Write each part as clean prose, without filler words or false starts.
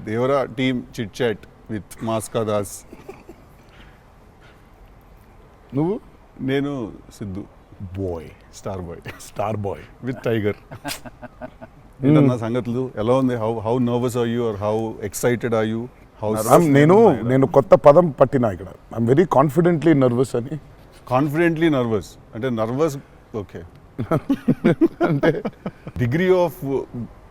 Devara team chit chat with Maska Das. నువ్వు? నేను Siddhu boy, star boy with Tiger. నా సంగతులు ఎలా ఉంది? How nervous are you or how excited are you? నేను కొత్త పదం పట్టినా ఇక్కడ. ఐఎమ్ వెరీ కాన్ఫిడెంట్లీ నర్వస్ అని. కాన్ఫిడెంట్లీ నర్వస్ అంటే నర్వస్ ఓకే. అంటే డిగ్రీ ఆఫ్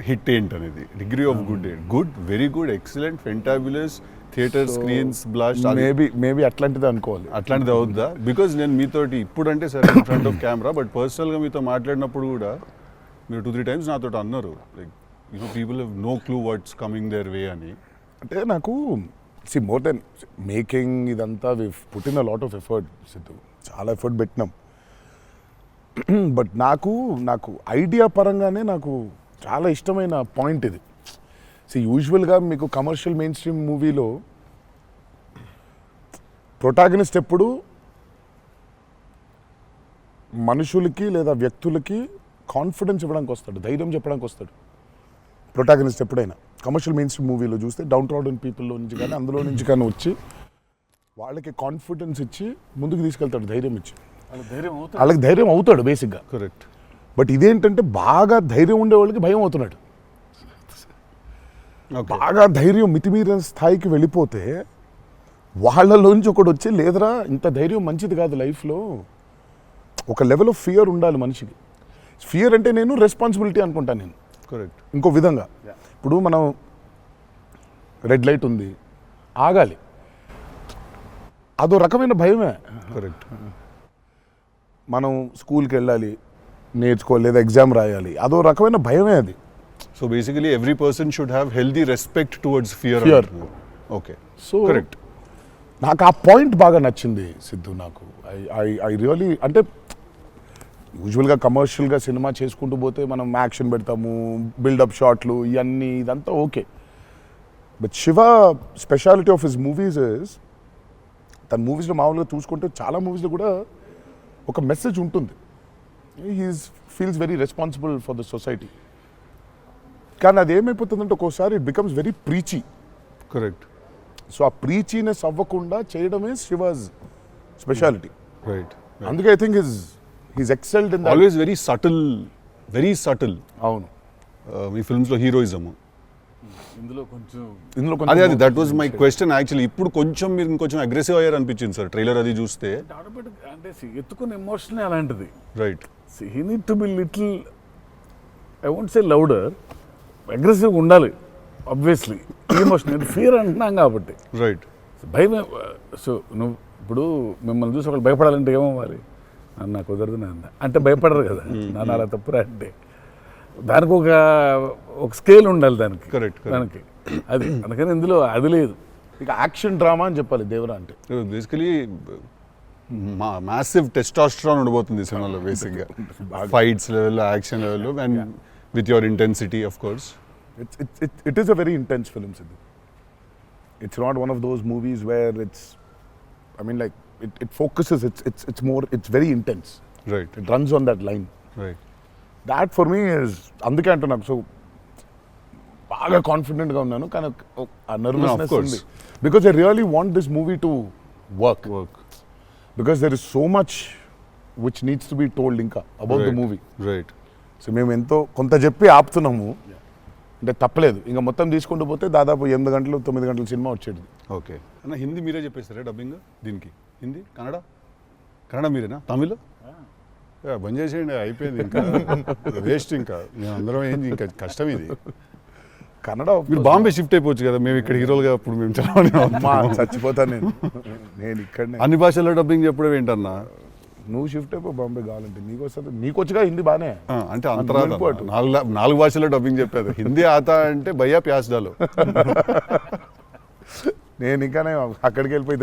హిట్ ఏంటనేది, డిగ్రీ ఆఫ్ గుడ్ ఏంటి? Good, very good, excellent, fantabulous, theatre screens blast, maybe అట్లాంటిది అనుకోవాలి. అట్లాంటిది అవుద్దా? బికాజ్ నేను మీతోటి ఇప్పుడంటే సరే in front of camera, but పర్సనల్గా మీతో మాట్లాడినప్పుడు కూడా మీరు 2-3 times నాతో అన్నారు like people have no clue what's coming their way అని. అంటే నాకు మోర్ దెన్ మేకింగ్ ఇదంతా we put in a lot of effort Siddhu, చాలా ఎఫర్ట్ పెట్టినాం. బట్ నాకు ఐడియా పరంగానే నాకు చాలా ఇష్టమైన పాయింట్ ఇది. యూజువల్గా మీకు కమర్షియల్ మెయిన్ స్ట్రీమ్ మూవీలో ప్రొటాగనిస్ట్ ఎప్పుడు మనుషులకి లేదా వ్యక్తులకి కాన్ఫిడెన్స్ ఇవ్వడానికి వస్తాడు, ధైర్యం చెప్పడానికి వస్తాడు ప్రొటాగనిస్ట్ ఎప్పుడైనా. కమర్షియల్ మెయిన్ స్ట్రీమ్ మూవీలో చూస్తే డౌన్ ట్రాడన్ పీపుల్లో నుంచి కానీ అందులో నుంచి కానీ వచ్చి వాళ్ళకి కాన్ఫిడెన్స్ ఇచ్చి ముందుకు తీసుకెళ్తాడు, ధైర్యం ఇచ్చి. వాళ్ళకి ధైర్యం అవుతాడు బేసిక్గా. కరెక్ట్. బట్ ఇదేంటంటే బాగా ధైర్యం ఉండే వాళ్ళకి భయం అవుతున్నాడు. బాగా ధైర్యం మితిమీరిన స్థాయికి వెళ్ళిపోతే వాళ్ళలోంచి ఒకడు వచ్చి లేదరా ఇంత ధైర్యం మంచిది కాదు లైఫ్లో, ఒక లెవెల్ ఆఫ్ ఫియర్ ఉండాలి మనిషికి. ఫియర్ అంటే నేను రెస్పాన్సిబిలిటీ అనుకుంటాను నేను. కరెక్ట్. ఇంకో విధంగా ఇప్పుడు మనం రెడ్ లైట్ ఉంది, ఆగాలి, అదో రకమైన భయమే. కరెక్ట్. మనం స్కూల్కి వెళ్ళాలి, నేర్చుకోవాలి, లేదా ఎగ్జామ్ రాయాలి, అదో రకమైన భయమే అది. So basically every person should have healthy respect towards fear. Okay. So correct. నాకు ఆ పాయింట్ బాగా నచ్చింది సిద్ధు. నాకు ఐ రియలీ, అంటే యూజువల్గా కమర్షియల్గా సినిమా చేసుకుంటూ పోతే మనం యాక్షన్ పెడతాము, బిల్డప్ షాట్లు, ఇవన్నీ ఇదంతా okay. But Shiva speciality of his movies is, తన మూవీస్లో మామూలుగా చూసుకుంటే చాలా మూవీస్లో కూడా ఒక మెసేజ్ ఉంటుంది. Feels very responsible for the society. కానీ అది ఏమైపోతుందంటే ఒక్కోసారి it becomes very preachy. Correct. So ఆ ప్రీచీనెస్ అవ్వకుండా చేయడమే శివాజ్ స్పెషాలిటీ. రైట్. అందుకే I think he's excelled in always very subtle, very subtle. అవును. మీ ఫిల్మ్స్లో హీరోయిజం ఇందులో అదే that was my question actually. ఇప్పుడు కొంచెం మీరు ఇంకొంచెం అగ్రెసివ్ అయ్యారు అనిపించింది సార్ ట్రైలర్ అది చూస్తే. అంటే ఎత్తుకున్న ఎమోషన్ అలాంటిది. Right. He need to be little, I won't say louder, aggressive ఉండాలి ఆబ్వియస్లీ. ఎమోషన్ ఫియర్ అంటున్నాం కాబట్టి. రైట్. భయం. సో నువ్వు ఇప్పుడు మిమ్మల్ని చూసి ఒకళ్ళు భయపడాలంటే ఏమవ్వాలి? నాకు కుదరదు నాన్న అంటే భయపడరు కదా. నాన్న అలా తప్పురా అంటే దానికి ఒక స్కేల్ ఉండాలి దానికి. కరెక్ట్. దానికి అది అందుకని ఇందులో అది లేదు. ఇక యాక్షన్ డ్రామా అని చెప్పాలి దేవరా అంటే. బేసికలీ మ్యాసివ్ టెస్టాస్టెరాన్ ఉండబోతుంది సినిమాలో బేసిక్గా, ఫైట్స్ లెవెల్లో, యాక్షన్ లెవెల్లో, and with your intensity, of course. It is a very intense film, Sidhu. It's not one of those movies where it's, I mean, like it focuses. It's more. It's very intense. Right. It runs on that line. Right. That for me is అందుకే అంటున్నాను. So బాగా కాన్ఫిడెంట్గా ఉన్నాను, కానీ ఆ nervousness ఉంది. Because I really want this movie to work. Because there is so much which needs to be told ఇంకా about the movie. Right. So మేము ఎంతో కొంత చెప్పి ఆపుతున్నాము, అంటే తప్పలేదు. ఇంకా మొత్తం తీసుకుంటూ పోతే దాదాపు 8 గంటలు 9 గంటల సినిమా వచ్చేది. ఓకే అన్న, హిందీ మీరే చెప్పేస్తారా డబ్బింగ్ దీనికి? హిందీ, కన్నడ మీరేనా? తమిళ్ బంద్ చేసేయండి, అయిపోయింది ఇంకా వేస్ట్. ఇంకా మేము అందరం ఏంది, ఇంకా కష్టం ఇది. కన్నడ మీరు బాంబే షిఫ్ట్ అయిపోవచ్చు కదా, మేము ఇక్కడ హీరోలుగా అప్పుడు మేము చచ్చిపోతాను నేను ఇక్కడ. అన్ని భాషల్లో డబ్బింగ్ చెప్పడం ఏంటన్నా? నువ్వు షిఫ్ట్ అయిపో బాంబే కావాలంటే, నీకు వస్తుంది, నీకు వచ్చుగా హిందీ బాగానే. అంటే అంతరా 4 భాషల్లో డబ్బింగ్ చెప్పారు. హిందీ ఆతా అంటే భయ్యా ప్యాస్ డాలో. నేను ఇంకానే అక్కడికి వెళ్ళిపోయి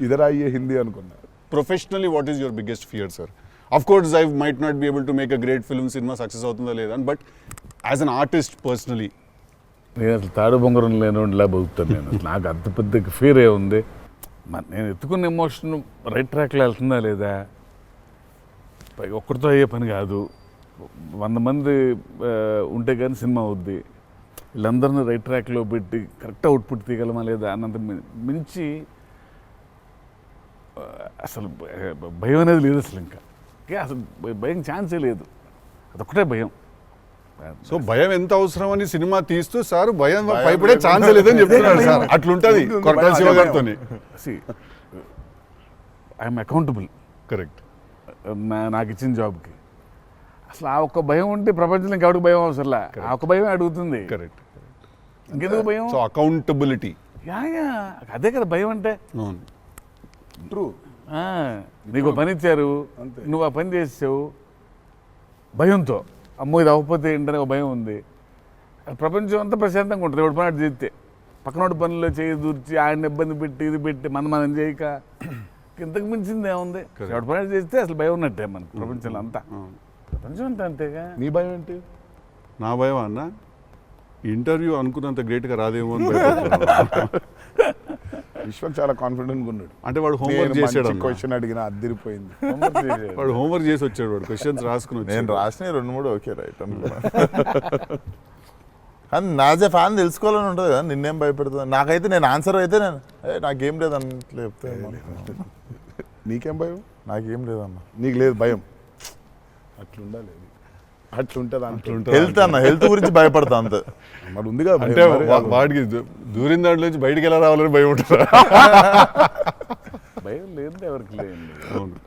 ఇదరా అయ్యే హిందీ అనుకున్నా. Professionally what is your biggest fear sir? Of course I might not be able to make a great film, cinema success అవుతుందో లేదా, but as an artist personally. నేను అసలు తాడు బొంగరం లేనిలా బతుకుతాను నేను. నాకు అంత పెద్ద ఫియర్ ఏ ఉంది. నేను ఎత్తుకున్న ఎమోషన్ రైట్ ట్రాక్లో వెళ్తుందా లేదా, ఒక్కరితో అయ్యే పని కాదు. 100 మంది ఉంటే కానీ సినిమా అవుద్ది. వీళ్ళందరినీ రైట్ ట్రాక్లో పెట్టి కరెక్ట్ అవుట్పుట్ తీయగలమా లేదా అన్నంత మించి అసలు భయం అనేది లేదు అసలు ఇంకా అసలు భయం ఛాన్సే లేదు, అదొక్కటే భయం. సో భయం ఎంత అవసరం అని సినిమా తీస్తూ సార్ భయం భయపడే ఛాన్స్ లేదని చెప్తున్నారు సార్. అట్లుంటది కొరటాల శివ గారితో. I'm accountable. కరెక్ట్. నాకు ఇచ్చిన జాబ్కి అసలు ఆ ఒక్క భయం ఉంటే ప్రపంచంలో ఇంకెవరికి భయం అవసరంలా, ఆ ఒక్క భయం అడుగుతుంది. కరెక్ట్. ఇంకెందుకు భయం? So accountability. యా అదే కదా భయం అంటే. అవును, ట్రూ. నీకు పని ఇచ్చారు, నువ్వు ఆ పని చేసావు భయంతో, అమ్మో ఇది అవ్వకపోతే ఏంటనే ఒక భయం ఉంది. ప్రపంచం అంతా ప్రశాంతంగా ఉంటుంది ఒకటి పని అటు చేస్తే. పక్కనోటి పనుల్లో చేయి దూర్చి ఆయన ఇబ్బంది పెట్టి ఇది పెట్టి మనం చేయక ఇంతకు మించింది ఏముంది? ఒకటి పని చేస్తే అసలు భయం ఉన్నట్టే మనకు ప్రపంచంలో అంతా. ప్రపంచం అంతా అంతేగా. నీ భయం ఏంటి? నా భయం అన్న ఇంటర్వ్యూ అనుకున్నంత గ్రేట్గా రాదేమో అని భయపడుతున్నాను. విశ్వం చాలా కాన్ఫిడెంట్గా ఉన్నాడు. అంటే వాడు హోంవర్క్ చేసాడు. క్వశ్చన్ అడిగిన అద్దరిపోయింది. వాడు హోంవర్క్ చేసి వచ్చాడు, వాడు క్వశ్చన్స్ రాసుకుని వచ్చాడు. నేను రాసిన 2-3 ఓకే రైట్ అనుకున్నా. కానీ నాజే ఫ్యాన్ తెలుసుకోవాలని ఉంటుంది కదా, నిన్నేం భయపెడుతుంది. నాకైతే నేను ఆన్సర్ అయితే నేను నాకేం లేదు అన్నట్లు చెప్తే నీకేం భయం? నాకేం లేదన్న. నీకు లేదు భయం? అట్లుండాలి, అట్లుంటుంది. హెల్త్ అన్న, హెల్త్ గురించి భయపడతా అంతే. మరి ఉంది కదా అంటే వాడికి దూరిన దాంట్లో నుంచి బయటికి ఎలా రావాలని భయం ఉంటుంది. భయం లేదు ఎవరికి లేదండి,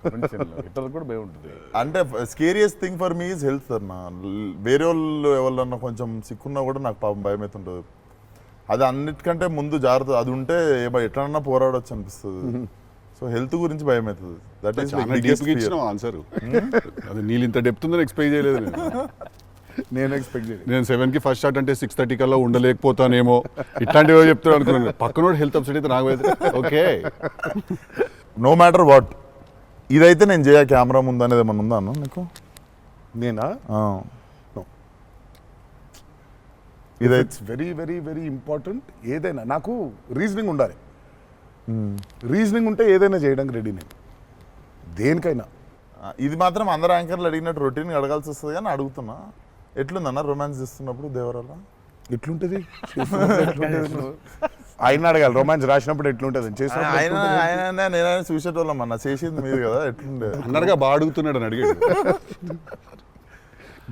ప్రపంచంలో ఇతరులకు కూడా భయం ఉంటుంది. అంటే scariest thing for me is health అన్న. వేరే వాళ్ళు ఎవరన్నా కొంచెం సిక్కున్నా కూడా నాకు పాపం భయం అవుతుంటుంది. అది అన్నిటికంటే ముందు జాగ్రత్త, అది ఉంటే ఎట్లన్నా పోరాడొచ్చు అనిపిస్తుంది. సో హెల్త్ గురించి భయం అవుతుంది. దట్ ఈస్ ఇచ్చిన ఆన్సర్. అది నీళ్ళు ఇంత డెప్త్ ఉందని ఎక్స్పెక్ట్ చేయలేదు నేను ఎక్స్పెక్ట్ చేయలేదు. నేను 7కి ఫస్ట్ షాట్ అంటే 6:30 కల్లా ఉండలేకపోతానేమో ఇట్లాంటివో చెప్తాను అనుకున్నాను. పక్కనోడు హెల్త్ అప్సెట్ అయితే నాకు ఓకే. నో మ్యాటర్ వాట్, ఇదైతే నేను చేయ కెమెరా ముందు అనేది ఏమన్నా ఉందా అన్న నీకు? నేనా? It's very very very important. ఏదైనా నాకు రీజనింగ్ ఉండాలి. రీజనింగ్ ఉంటే ఏదైనా చేయడానికి రెడీ నేను, దేనికైనా. ఇది మాత్రం అందరు యాంకర్లు అడిగినట్టు రొటీన్ అడగాల్సి వస్తుంది కానీ అడుగుతున్నా. ఎట్లుందన్న రొమాన్స్ చేస్తున్నప్పుడు దేవరాల? ఎట్లుంటది ఆయన అడగాలి. రొమాన్స్ రాసినప్పుడు ఎట్లుంటది? ఆయన నేనైనా చూసేటోళ్ళం అన్న, చేసింది మీరు కదా, ఎట్లుండే అన్నట్టుగా బాగా అడుగుతున్నాడు అని అడిగాడు.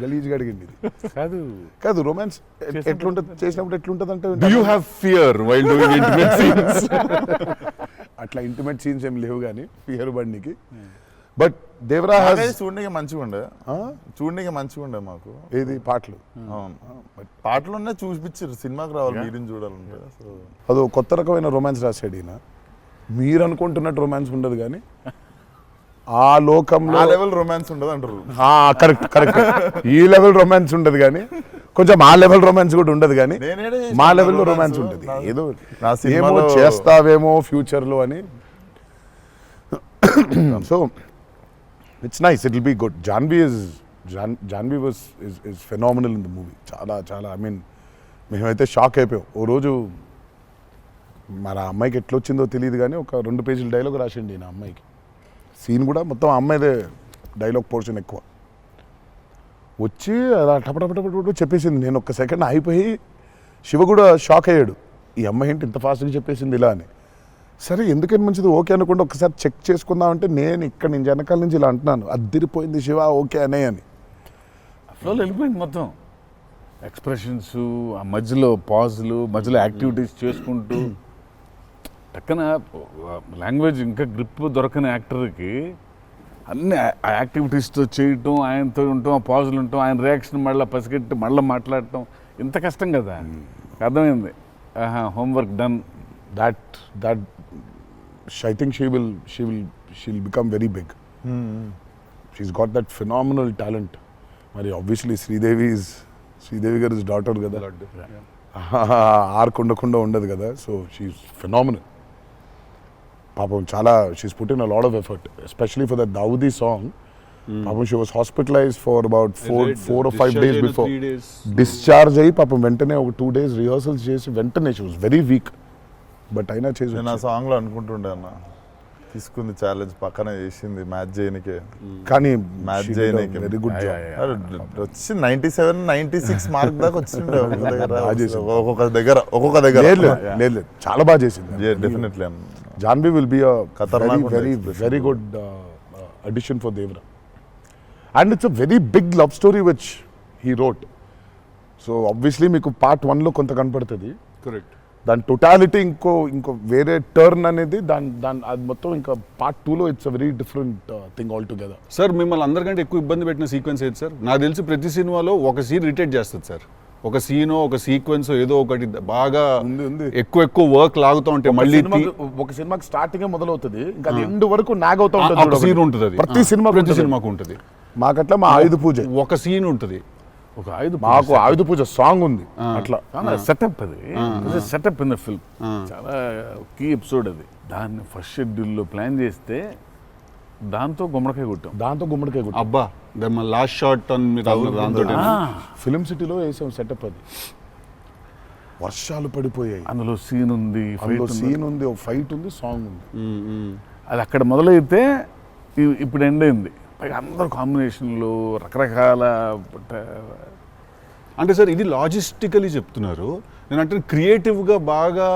గలీజ్గా అడిగింది ఇది. కాదు కాదు రొమాన్స్ ఎట్లుంటది, చేసినప్పుడు ఎట్లుంటది అంటే Do you have fear while doing intimate scenes? అట్లా ఇంటిమేట్ సీన్స్ ఏం లేవు కానీ ఫియర్ బండికి. బట్ దేవరా చూడడానికి మంచిగా ఉండే, చూడడానికి మంచిగా ఉండే మాకు. ఏది పాటలు? అవును, పాటలున్నా చూపించారు, సినిమాకి రావాలి మీరిని చూడాలంటే. సో అదో కొత్త రకమైన రొమాన్స్ రాశాడు ఈయన. మీరు అనుకుంటున్నట్టు రొమాన్స్ ఉండదు కానీ ఆ లోకంలో ఆ లెవెల్ రొమాన్స్ ఉండదు అంటారు. Correct correct. ఈ లెవెల్ రొమాన్స్ ఉండదు కానీ కొంచెం ఆ లెవెల్ రొమాన్స్ కూడా ఉండదు కానీ మా లెవెల్లో రొమాన్స్ ఉంటుంది. ఏదో ఏమో చేస్తావేమో ఫ్యూచర్లో అని. So it's nice, it will be good. Janhvi was is phenomenal in the movie. చాలా చాలా ఐ మీన్ మేమైతే షాక్ అయిపోయాం. ఓ రోజు మన అమ్మాయికి ఎట్లా వచ్చిందో తెలియదు కానీ ఒక 2 పేజీల డైలాగ్ రాసిండి నా అమ్మాయికి. సీన్ కూడా మొత్తం అమ్మాయిదే డైలాగ్ పోర్షన్ ఎక్కువ. వచ్చి అలా టపటపటపట చెప్పేసింది. నేను ఒక్క సెకండ్ అయిపోయి శివ కూడా షాక్ అయ్యాడు, ఈ అమ్మాయి ఏంటి ఇంత ఫాస్ట్గా చెప్పేసింది ఇలా అని. సరే ఎందుకని మంచిది ఓకే అనుకుంటే ఒకసారి చెక్ చేసుకుందామంటే నేను ఇక్కడ నుంచి వెనకాల నుంచి ఇలా అంటున్నాను, అద్దిరిపోయింది శివ ఓకే అనే అని. ఫ్లోలో వెళ్ళిపోయింది మొత్తం. ఎక్స్ప్రెషన్స్, ఆ మధ్యలో పాజులు, మధ్యలో యాక్టివిటీస్ చేసుకుంటూ టక్కన లాంగ్వేజ్ ఇంకా గ్రిప్ దొరకని యాక్టర్కి అన్ని ఆ యాక్టివిటీస్తో చేయటం, ఆయనతో ఉండటం, ఆ పాజులు ఉండటం, ఆయన రియాక్షన్ మళ్ళీ పసిగట్టి మళ్ళీ మాట్లాడటం ఇంత కష్టం కదా. అర్థమైంది. Homework done. That I think she'll become very big. She's got that phenomenal talent. మరి obviously శ్రీదేవి గారి డాటర్ కదా, ఆర్కుండకుండా ఉండదు కదా. So she's phenomenal. పాపం చాలా she's put in a lot of effort, especially for the Daavudi song. పాపం she was hospitalised for about 4 or 5 days before discharge అయ్యి పాపం వెంటనే ఒక 2 days రిహర్సల్స్ చేసి వెంటనే she was very weak. But అయినా చేసి నేను ఆ సాంగ్లో అనుకుంటుండే అన్న, తీసుకుంది ఛాలెంజ్, పక్కన చేసింది మ్యాచ్ చేయనికే. కానీ మ్యాచ్ చేయనీకి వెరీ గుడ్ జాబ్. వచ్చి 97, 96 మార్క్ దాకా వచ్చిండే బాగా చేసింది. ఒక్కొక్క దగ్గర లేదు చాలా బాగా చేసింది. డెఫినెట్లీ జాన్వి విల్ బి ఖతర్నాక్ వెరీ ఉంటుంది very good addition for Devara. And it's a very big love story which he wrote. So obviously మీకు పార్ట్ 1లో కొంత కనపడుతుంది, కరెక్ట్. దాని టోటాలిటీ ఇంకో వేరే టర్న్ అనేది దాని అది మొత్తం ఇంకా పార్ట్ 2లో it's a very different thing all together. Sir మిమ్మల్ని అందరికంటే ఎక్కువ ఇబ్బంది పెట్టిన సీక్వెన్స్ ఏది సార్? నాకు తెలిసి ప్రతి సినిమాలో ఒక సీన్ రిటేట్ చేస్తుంది సార్. ఒక సీనో ఒక సీక్వెన్స్ ఏదో ఒకటి బాగా ఉంది. ఎక్కువ వర్క్ లాగుతూ ఉంటే మళ్ళీ ఒక సినిమాకి స్టార్టింగ్ మొదలవుతుంది, ఇంకా అది ఎండ్ వరకు నాగ్ అవుతా ఉంటుంది. సీన్ ఉంటుంది అది. ప్రతి సినిమాకు ఉంటుంది. మాకట్లా మా ఆయుధ పూజ ఒక సీన్ ఉంటుంది. ఒక ఆయుధ మాకు ఆయుధ పూజ సాంగ్ ఉంది అట్లా. సెటప్ అది సెటప్ ఇన్ ద ఫిల్మ్. చాలా కీ ఎపిసోడ్ అది. దాన్ని ఫస్ట్ షెడ్యూల్లో ప్లాన్ చేస్తే దాంతో గుమ్మడికాయ కొట్టాం. అబ్బా లాస్ట్ షాట్ దాంతో ఫిలిం సిటీలో వేసాం సెటప్. అది వర్షాలు పడిపోయాయి, అందులో సీన్ ఉంది, సీన్ ఉంది, ఒక ఫైట్ ఉంది, సాంగ్ ఉంది. అది అక్కడ మొదలైతే ఇప్పుడు ఎండ్ అయింది. పైగా అందరు కాంబినేషన్లు రకరకాల. అంటే సార్ ఇది లాజిస్టికలీ చెప్తున్నారు, నేను అంటే క్రియేటివ్గా బాగా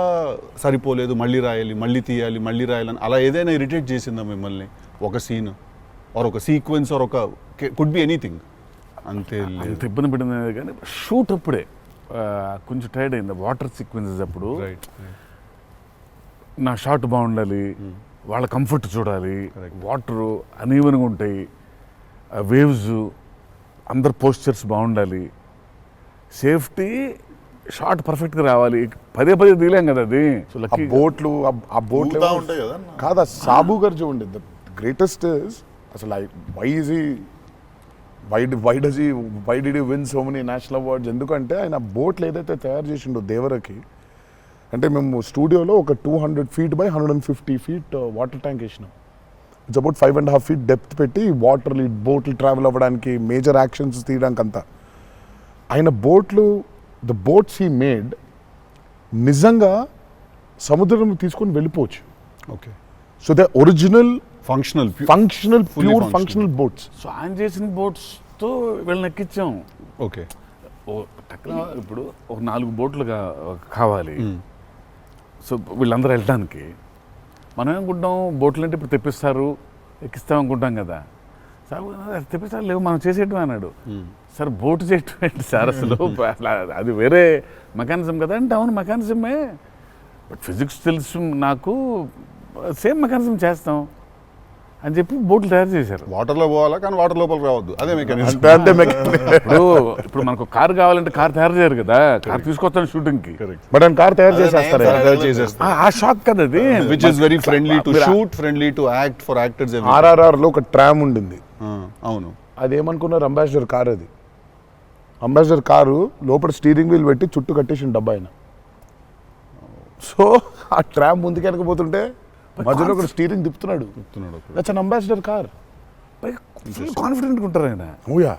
సరిపోలేదు, మళ్ళీ రాయాలి, మళ్ళీ తీయాలి, మళ్ళీ రాయాలని అలా ఏదైనా ఇరిటేట్ చేసిందా మిమ్మల్ని? ఒక సీన్ ఆర్ ఒక సీక్వెన్స్ ఆర్ ఒక కుడ్ బి ఎనీథింగ్? అంతే అంత ఇబ్బంది పడింది కానీ షూట్ అప్పుడే కొంచెం టైర్డ్ అయింది. వాటర్ సీక్వెన్సెస్ అప్పుడు నా షాట్ బాగుండాలి, వాళ్ళ కంఫర్ట్ చూడాలి, వాటరు అనీవన్గా ఉంటాయి, వేవ్స్, అందరు పోస్చర్స్ బాగుండాలి, సేఫ్టీ షాట్ పర్ఫెక్ట్గా రావాలి. పదే తీయలేం కదా అది. సో లక్కీ బోట్లు ఉంటాయి కదా కాదా. సాబు గారు చూడండి, ద గ్రేటెస్ట్ ఇస్ అసలు why did you win so many national awards? ఎందుకంటే ఆయన బోట్లు ఏదైతే తయారు చేసిండో దేవరకి, అంటే మేము స్టూడియోలో ఒక 200 feet by 150 feet water tank వేసినాం. ఇట్స్ అబౌట్ 5.5 feet డెప్త్ పెట్టి బోట్లు ట్రావెల్ అవ్వడానికి, మేజర్ యాక్షన్స్ తీయడానికి అంతా. ఆయన ద బోట్స్ హీ మేడ్ నిజంగా సముద్రం తీసుకొని వెళ్ళిపోవచ్చు. Okay. So the original functional pure functional boats. So ఆయన చేసిన బోట్స్తో వీళ్ళని ఎక్కించాం. ఓకే. ఇప్పుడు ఒక 4 బోట్లు కావాలి. సో వీళ్ళందరూ వెళ్ళడానికి మనం ఏమనుకుంటాం, బోట్లు అంటే ఇప్పుడు తెప్పిస్తారు, ఎక్కిస్తాం అనుకుంటాం కదా. సార్ తెప్పిస్తారు, లేవు మనం చేసేయటం అన్నాడు. సార్ బోటు చేయటం ఏంటి సార్ అసలు? అది వేరే మెకానిజం కదా అంటే, అవును మెకానిజమే, బట్ ఫిజిక్స్ తెలుసు నాకు, సేమ్ మెకానిజం చేస్తాం అని చెప్పి బోట్లు తయారు చేశారు. వాటర్లో పోవాలా కానీ వాటర్ లోపలికి రావద్దు, అదే మెకానిజం. ఇప్పుడు మనకు కార్ కావాలంటే కార్ తయారు చేయరు కదా, కార్ తీసుకొస్తాను షూటింగ్కి, బట్ ఆయన కార్ తయారు చేసేస్తారు. ఆ షాక్ కదా అది. Which is very friendly to shoot, friendly to act for actors. RRR లో ఒక ట్రామ్ ఉండింది. అవును. అదేమనుకున్నారు, అంబాసిడర్ కార్. అది అంబాసిడర్ కారు లోపల స్టీరింగ్ వీల్ పెట్టి చుట్టూ కట్టేసిన డబ్బా ఆయన. సో ఆ ట్రామ్ ముందుకు వెనకపోతుంటే మధ్యలో ఒక స్టీరింగ్ తిప్పుతున్నాడు. That's an Ambassador car. Full కాన్ఫిడెంట్గా ఉంటారు ఆయన. ఓయా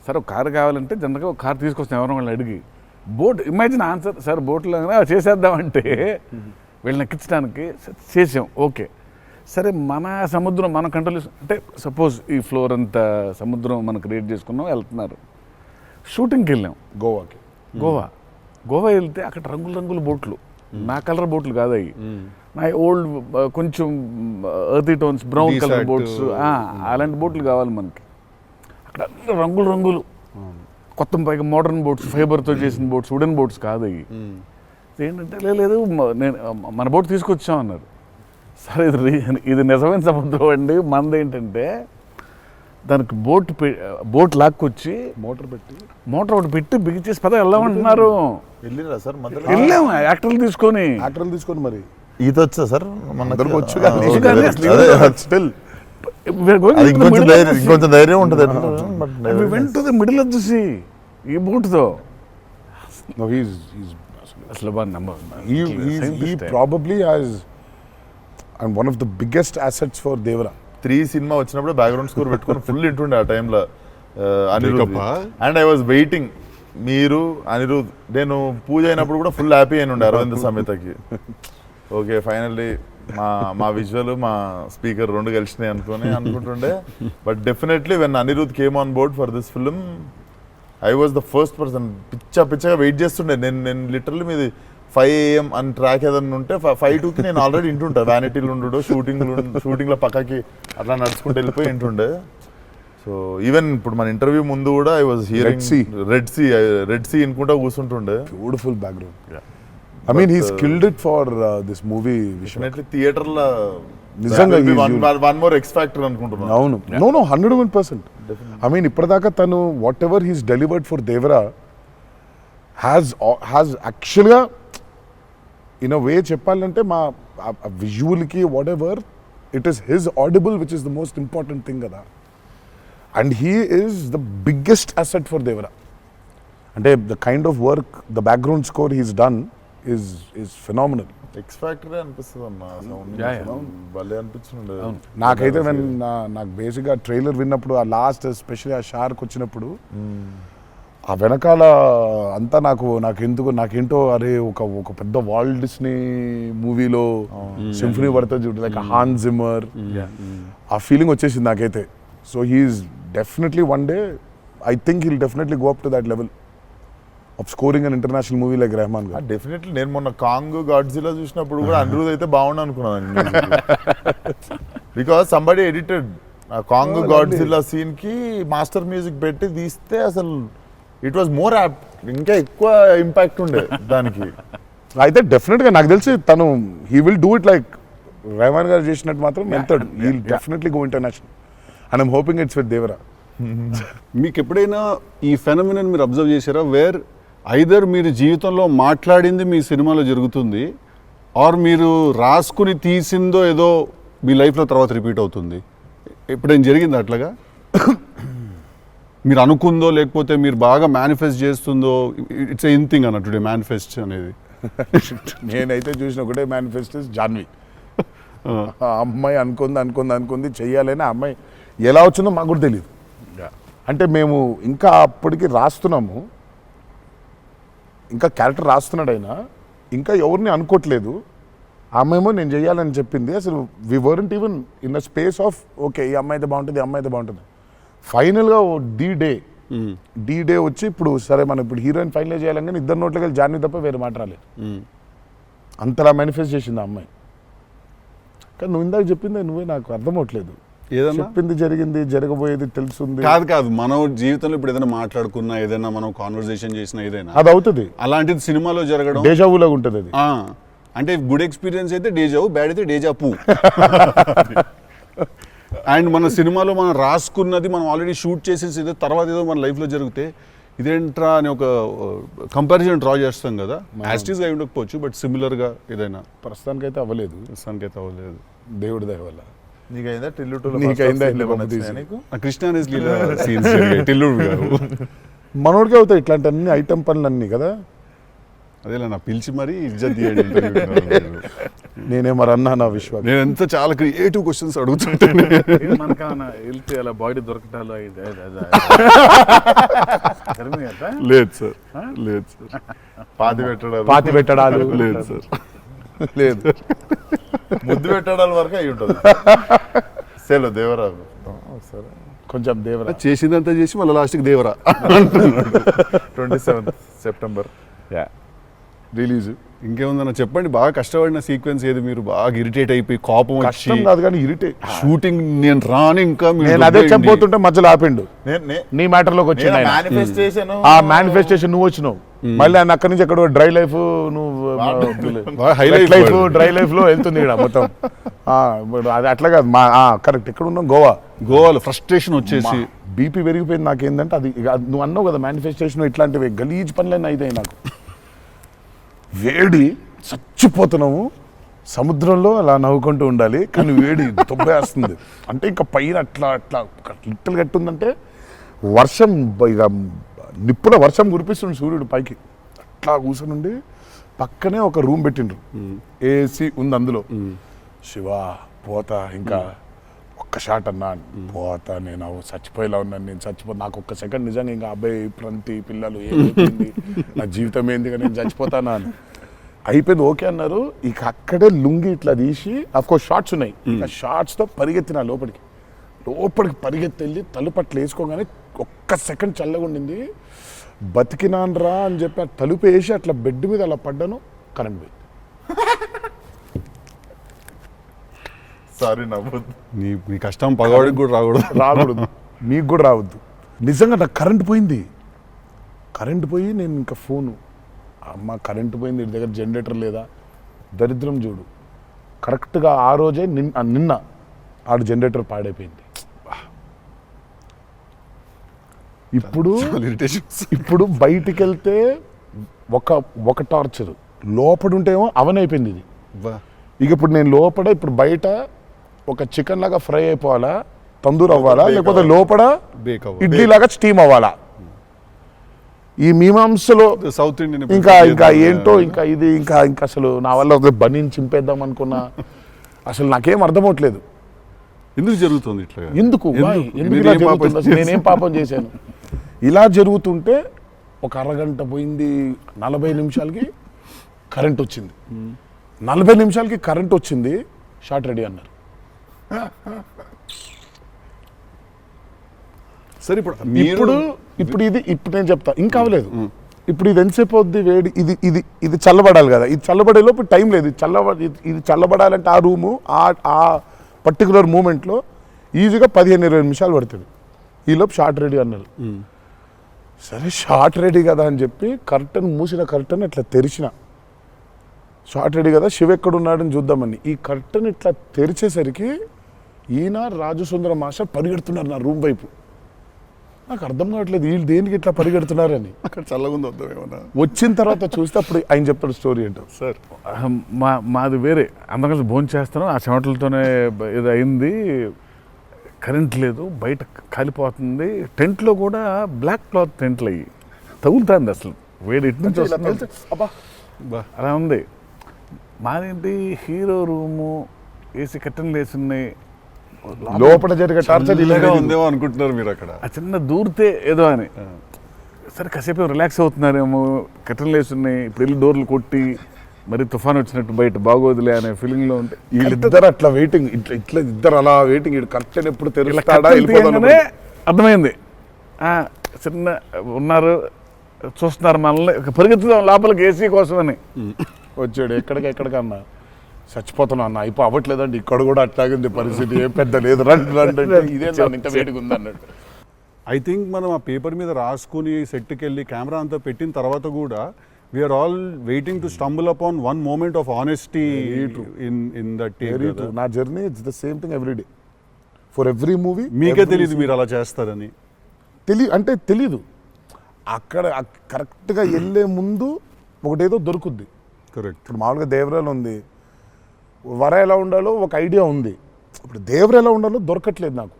సార్ ఒక కారు కావాలంటే జనరల్గా ఒక కారు తీసుకొస్తాం ఎవరో వాళ్ళని అడిగి. బోట్ ఇమాజిన్ ఆన్సర్ సార్, బోట్లో చేసేద్దామంటే వీళ్ళని ఎక్కించడానికి చేసాం. ఓకే సరే, మన సముద్రం మన కంట్రోల్ అంటే సపోజ్ ఈ ఫ్లోర్ అంతా సముద్రం మనం క్రియేట్ చేసుకున్నాం, వెళ్తున్నారు. షూటింగ్కి వెళ్ళాం గోవాకి. గోవా వెళ్తే అక్కడ రంగుల బోట్లు, నా కలర్ బోట్లు కాదు అవి, నా ఓల్డ్ కొంచెం ఎర్తీ టోన్స్ బ్రౌన్ కలర్ బోట్స్, అలాంటి బోట్లు కావాలి మనకి. అక్కడ రంగులు కొత్త పైగా మోడర్న్ బోట్స్, ఫైబర్తో చేసిన బోట్స్, వుడెన్ బోట్స్ కాదు అవి. ఏంటంటే లేదు నేను మన బోట్ తీసుకొచ్చాం అన్నారు. సరే ఇది నిజమైన సముద్రం అండి. మనది ఏంటంటే దానికి బోట్ లాక్కొచ్చి మోటార్ ఒకటి పెట్టి బిగిచేసి పద వెళ్దామంటున్నారు. వెళ్ళిరా సార్? వెళ్ళాము యాక్టర్లు తీసుకొని మరి ఈత వచ్చా సార్? మనకు వచ్చు, ఇంకొంచెం ధైర్యం ఉంటుంది. వెంట మిడిల్ ఆఫ్ ది సీ ఈ బోట్తో అసలు probably has and one of the biggest assets for Devara. 3 cinema వచ్చినప్పుడు బ్యాక్గ్రౌండ్ స్కోర్ పెట్టుకొని ఫుల్ ఇంటుండే ఆ టైంలో Anirudh. And I was waiting, మీరు అనిరుద్ నేను పూజ అయినప్పుడు కూడా ఫుల్ హ్యాపీ అయిన ఉండే అరవింద్ సమేతకి. ఓకే ఫైనల్లీ మా విజువల్ మా స్పీకర్ రెండు కలిసినాయి అనుకుంటుండే. But definitely when Anirudh came on board for this film I was the first person. పిచ్చగా వెయిట్ చేస్తుండే. నేను లిటరల్లీ మీది 5 AM అని ట్రాక్ ఏదన్నా ఉంటే 5:02కి నేను ఆల్రెడీ ఇంటుంటా. వ్యానిటీలు ఉండు షూటింగ్లో పక్కకి అట్లా నడుచుకుంటూ వెళ్ళిపోయి ఇంటుండే. సో ఈవెన్ ఇప్పుడు మన ఇంటర్వ్యూ ముందు కూడా I was hearing red sea ఇనుకుంటా కూర్చుంటుండే. Beautiful background. I mean he skilled it for this movie. Definitely థియేటర్లో నిజంగా వన్ మోర్ ఎక్స్ ఫ్యాక్టర్ అనుకుంటున్నాను. అవును. నో 101%. ఐ మీన్ ఇప్పటిదాకా తను whatever he's delivered for Devara has యాక్చువల్గా ఇన్ అ వే చెప్పాలంటే మా విజువల్కి whatever it is his audible which is the most important thing కదా. And he is the biggest asset for Devara. అంటే the kind of work the background score he's done is phenomenal. X factory అనిపిస్తుంది అన్న. భలే అనిపించింది నాకైతే నాకు బేసిక్గా trailer విన్నప్పుడు ఆ లాస్ట్ ఎస్పెషల్లీ ఆ షార్క్ వచ్చినప్పుడు ఆ వెనకాల అంతా నాకేంటో అరే ఒక పెద్ద వాల్ట్ డిస్నీ మూవీలో సింఫనీ పడుతుంది చూడు, లైక్ హాన్ జిమ్మర్, ఆ ఫీలింగ్ వచ్చేసింది నాకైతే. So he is definitely one day I think he'll definitely go up to that level of scoring an international movie like Rahman గారు. డెఫినెట్లీ నేను మొన్న కాంగ్ గాడ్జిలా చూసినప్పుడు కూడా అనిరుద్ అయితే బాగుండు అనుకున్నాను. Because somebody edited Kong Godzilla scene కి మాస్టర్ మ్యూజిక్ పెట్టి తీస్తే అసలు ఇట్ వాజ్ మోర్ యాప్ట్, ఇంకా ఎక్కువ ఇంపాక్ట్ ఉండే దానికి. అయితే డెఫినెట్గా నాకు తెలిసి తను he will do it like Rahman గారు చేసినట్టు మాత్రం వెళ్తాడు. He will definitely go international and I'm hoping it's with Devara. మీకు ఎప్పుడైనా ఈ ఫెనమినన్ మీరు అబ్జర్వ్ చేశారా, వేర్ ఐదర్ మీరు జీవితంలో మాట్లాడింది మీ సినిమాలో జరుగుతుంది, ఆర్ మీరు రాసుకుని తీసిందో ఏదో మీ లైఫ్లో తర్వాత రిపీట్ అవుతుంది? ఎప్పుడైనా జరిగింది అట్లాగా? మీరు అనుకుందో లేకపోతే మీరు బాగా మేనిఫెస్ట్ చేస్తుందో? ఇట్స్ ఎన్ థింగ్ అన్న టుడే మేనిఫెస్ట్ అనేది. నేనైతే చూసిన ఒకటే మేనిఫెస్టో జాన్వి. ఆ అమ్మాయి అనుకుంది చెయ్యాలని. ఆ అమ్మాయి ఎలా వచ్చిందో మాకు కూడా తెలియదు. అంటే మేము ఇంకా అప్పటికి రాస్తున్నాము, ఇంకా క్యారెక్టర్ రాస్తున్నాడు అయినా ఇంకా ఎవరిని అనుకోవట్లేదు. ఆమెమో నేను చెయ్యాలని చెప్పింది. అసలు we weren't even in the space of okay ఈ అమ్మాయి అయితే బాగుంటుంది, ఈ అమ్మాయి అయితే బాగుంటుంది. ఫైనల్గా డీ డే వచ్చి ఇప్పుడు సరే మనం ఇప్పుడు హీరోయిన్ ఫైనల్ చేయాలని, కానీ ఇద్దరు నోట్లకి వెళ్ళి జాన్వి తప్ప వేరే మాట రాలేదు. అంతలా మేనిఫెస్ట్ చేసింది ఆ అమ్మాయి. కానీ నువ్వు ఇందాక చెప్పింది నువ్వే నాకు అర్థం అవట్లేదు. ఏదన్నా చెప్పింది జరిగింది, జరగబోయేది తెలుస్తుంది. కాదు మనం జీవితంలో ఇప్పుడు ఏదైనా మాట్లాడుకున్నా, ఏదైనా మనం కాన్వర్సేషన్ చేసినా, ఏదైనా అది అవుతుంది. అలాంటిది సినిమాలో జరగడం డేజావులాగా ఉంటుంది అది. అంటే గుడ్ ఎక్స్పీరియన్స్ అయితే డేజావు, బ్యాడ్ అయితే డేజాపు. అండ్ మన సినిమాలో మనం రాసుకున్నది మనం ఆల్రెడీ షూట్ చేసేసి తర్వాత ఏదో మన లైఫ్లో జరిగితే ఇదేంట్రా అని ఒక కంపారిజన్ డ్రా చేస్తాం కదా. యాస్టీస్గా ఉండకపోవచ్చు, బట్ సిమిలర్గా ఏదైనా. ప్రస్తుతానికైతే అవ్వలేదు. దేవుడి దయ వల్ల. నీకైందా నీకైందా నీకు కృష్ణ సీన్స్ టిల్లుడు గారు మనోడికి అవుతాయి ఇట్లాంటి అన్ని ఐటమ్ పనులన్నీ కదా. అదేలా నా పిలిచి మరీ ఇజ్జత్ తీయండి. నేనే మరి అన్నా నా విశ్వాసం. నేను ఎంత చాలా క్రియేటివ్ క్వశ్చన్స్ అడుగుతుంటే మనకన్నా వెళ్తే అలా బాడీ దొరకటాలు లేదు సార్, లేదు సార్. పాతి పెట్టడాలు లేదు సార్, లేదు. ముద్దు పెట్టడాల వరకు అయి ఉంటుంది. సెలవు దేవరా సరే కొంచెం దేవరా చేసిందంతా చేసి మళ్ళీ లాస్ట్కి దేవరా. 27th September release. ఇంకేముందన్న చెప్పండి. బాగా కష్టపడిన సీక్వెన్స్ ఏది? మీరు బాగా ఇరిటేట్ అయిపోయి కోపం కష్టం కాదు కానీ ఇరిటేట్. షూటింగ్ నేను రాను ఇంకా నేను అదే చెప్పబోతుంటే మధ్యలో ఆపిండు. నీ మ్యాటర్ లోకి వచ్చింది ఆ మేనిఫెస్టేషన్. నువ్వు వచ్చినావు మళ్ళీ ఆయన అక్కడి నుంచి ఎక్కడ డ్రై లైఫ్, నువ్వు లైఫ్ డ్రై లైఫ్ లో వెళ్తుంది ఇక్కడ మొత్తం. అది అట్లా కాదు. కరెక్ట్. ఎక్కడ ఉన్నాం? గోవాలో ఫ్రస్ట్రేషన్ వచ్చేసి బీపీ పెరిగిపోయింది. నాకేందంటే అది నువ్వు అన్నావు కదా మేనిఫెస్టేషన్ ఇట్లాంటివి గలీజ్ పనులన్నీ అయితాయి నాకు. వేడి చచ్చిపోతున్నాము, సముద్రంలో అలా నవ్వుకుంటూ ఉండాలి, కానీ వేడి తొబ్బేస్తుంది. అంటే ఇంకా పైన అట్లా లిట్టలు కట్టుందంటే వర్షం, ఇక నిప్పున వర్షం కురిపిస్తుంది సూర్యుడు పైకి. అట్లా కూర్చొని పక్కనే ఒక రూమ్ పెట్టిండ్రు, ఏసీ ఉంది అందులో. శివా పోతా, ఇంకా ఒక్క షాట్ అన్నా పోతా, నేను చచ్చిపోయేలా ఉన్నాను, నేను చచ్చిపోతా. నాకు ఒక్క సెకండ్ నిజంగా ఇంకా అబ్బాయి ప్రంతి పిల్లలు ఏమైంది, నా జీవితం ఏంది, నేను చచ్చిపోతానా అని. అయిపోయింది ఓకే అన్నారు. ఇక అక్కడే లుంగి ఇట్లా తీసి కోర్స్ షార్ట్స్ ఉన్నాయి, ఇక షార్ట్స్తో పరిగెత్తిన లోపలికి పరిగెత్తి వెళ్ళి తలుపు అట్లా వేసుకోగానే ఒక్క సెకండ్ చల్లగా ఉండింది. బతికినాన్రా అని చెప్పి ఆ తలుపు వేసి అట్లా బెడ్ మీద అలా పడ్డాను, కరెంట్ పోయింది. సారీ నవ్వద్దు. మీ కష్టం పగవాడికి కూడా రాకూడదు, మీకు కూడా రావద్దు. నిజంగా నాకు కరెంట్ పోయింది. కరెంట్ పోయి నేను ఇంకా ఫోను, అమ్మ కరెంట్ పోయింది, ఇంటి దగ్గర జనరేటర్ లేదా, దరిద్రం చూడు. కరెక్ట్గా ఆ రోజే నిన్న ఆడు జనరేటర్ పాడైపోయింది. ఇప్పుడు బయటికి వెళ్తే ఒక టార్చర్, లోపల ఉంటేమో అవనైపోయింది ఇది. ఇక ఇప్పుడు నేను లోపల ఇప్పుడు బయట ఒక చికెన్ లాగా ఫ్రై అయిపోవాలా, తందూరు అవ్వాలా, లేకపోతే లోపల ఇడ్లీ లాగా స్టీమ్ అవ్వాలా. ఈ మీమాంసలో సౌత్ ఇండియన్ ఇంకా ఏంటో ఇది అసలు నా వల్ల బనీని చింపేద్దాం అనుకున్నా. అసలు నాకేం అర్థమవట్లేదు ఎందుకు జరుగుతుంది ఇట్లా, ఎందుకు ఇలా జరుగుతుంది, అసలు నేనేం పాపం చేశాను. ఇలా జరుగుతుంటే ఒక అరగంట పోయింది, 40 నిమిషాలకి కరెంట్ వచ్చింది. 40 నిమిషాలకి కరెంట్ వచ్చింది, షార్ట్ రెడీ అన్నారు. సరే ఇప్పుడు నేను చెప్తా, ఇంకా అవ్వలేదు. ఇప్పుడు ఇది ఎంతసేపు అవుద్ది వేడి, ఇది చల్లబడాలి కదా, ఇది చల్లబడే లోపు టైం లేదు. ఇది చల్లబడాలంటే ఆ రూము ఆ పర్టికులర్ మూమెంట్లో ఈజీగా 15-20 నిమిషాలు పడుతుంది. ఈలోపు షార్ట్ రెడీ అన్నారు. సరే షార్ట్ రెడీ కదా అని చెప్పి మూసిన కర్టన్ ఇట్లా తెరిచిన, షార్ట్ రెడీ కదా శివ ఎక్కడున్నాడని చూద్దామని. ఈ కర్టన్ ఇట్లా తెరిచేసరికి ఈయన రాజసుందరం మాస్టర్ పరిగెడుతున్నారు నా రూమ్ వైపు. నాకు అర్థం కావట్లేదు వీళ్ళు దేనికి ఇట్లా పరిగెడుతున్నారని. అక్కడ చల్లగా ఉంది వద్దామేమన్నా. వచ్చిన తర్వాత చూస్తే అప్పుడు ఆయన చెప్తాడు స్టోరీ ఏంటో. సార్ మాది వేరే, అందరం కలిసి భోజనం చేస్తున్నాం, ఆ చెమటలతోనే ఇది అయింది. కరెంట్ లేదు, బయట కాలిపోతుంది. టెంట్లో కూడా బ్లాక్ క్లాత్ టెంట్లు అయ్యి తగులుతుంది, అసలు వేడి ఇటు నుంచి వస్తుంది. అలా ఉంది. మాదేంటి హీరో రూము, ఏసీ కట్టెలు వేసి ఉన్నాయి, లోపల జరిగే టార్చర్ ఇలాగా ఉందేమో అనుకుంటున్నారు మీరు అక్కడ. ఆ చిన్న దూరితే ఏదో అని. సరే కాసేపు రిలాక్స్ అవుతున్నారేమో, కట్టెలు వేసి ఉన్నాయి, ఇప్పుడు వెళ్ళి డోర్లు కొట్టి మరి తుఫాన్ వచ్చినట్టు బయట బాగోదులే అనే ఫీలింగ్ లో ఉంటే వీళ్ళిద్దరు అట్లా వెయిటింగ్, ఇట్లా ఇద్దరు అలా వెయిటింగ్. కర్టెన్ ఎప్పుడు తెరుస్తాడా అర్థమైంది. చిన్న ఉన్నారు, చూస్తున్నారు మనల్ని, పరిగెత్తుదాం లోపలికి ఏసీ కోసం అని. వచ్చాడు ఎక్కడికన్నా, చచ్చిపోతున్నా అన్న, అయిపో అవ్వట్లేదండి, ఇక్కడ కూడా అట్లాగింది పరిస్థితి, ఏం పెద్ద లేదు, రండి ఇదే ఇంత వేడిగా ఉంది అన్నట్టు. ఐ థింక్ మనం ఆ పేపర్ మీద రాసుకుని సెట్కి వెళ్ళి కెమెరా అంతా పెట్టిన తర్వాత కూడా we are all waiting to stumble upon one moment of honesty in that take. నా journey it's the same thing every day for every movie. మీకే తెలియదు మీరు అలా చేస్తారని. తెలీదు. అక్కడ కరెక్ట్గా వెళ్ళే ముందు ఒకటేదో దొరుకుద్ది. కరెక్ట్. ఇప్పుడు మామూలుగా దేవరాలు ఉంది, వర ఎలా ఉండాలో ఒక ఐడియా ఉంది. ఇప్పుడు దేవర ఎలా ఉండాలో దొరకట్లేదు నాకు.